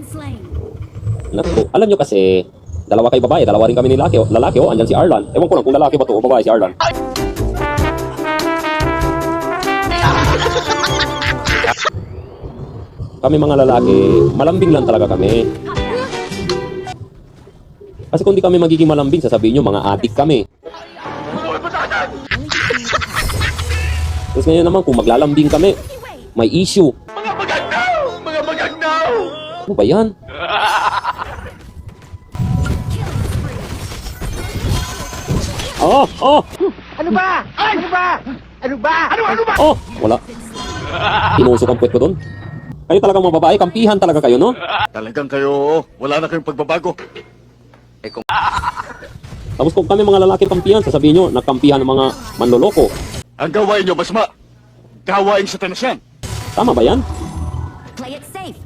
slain. Naku, alam nyo kasi, dalawa kayo babae, dalawa rin kami ni lalaki, andyan si Arlan. Ewan ko lang kung lalaki ba to o babae si Arlan. Kami mga lalaki, malambing lang talaga kami. Kasi kung di kami magiging malambing, sasabihin nyo, mga adik kami. Tapos ngayon naman, kung maglalambing kami, may issue. Mga magagnaw! Mga magagnaw! Ano ba yan? Oh! Oh! Ano ba? Ano ba? Ano ba? Ano ba? Oh! Wala. Tinusok ang puwet ko doon. Kayo talagang mga babae, kampihan talaga kayo, no? Talagang kayo, wala na kayong pagbabago. Tapos kung kami mga lalaki kampihan, sasabihin nyo, nagkampihan ng mga manloloko. Ang gawain nyo, basma. Gawaing satanas yan. Tama ba yan? Play it safe.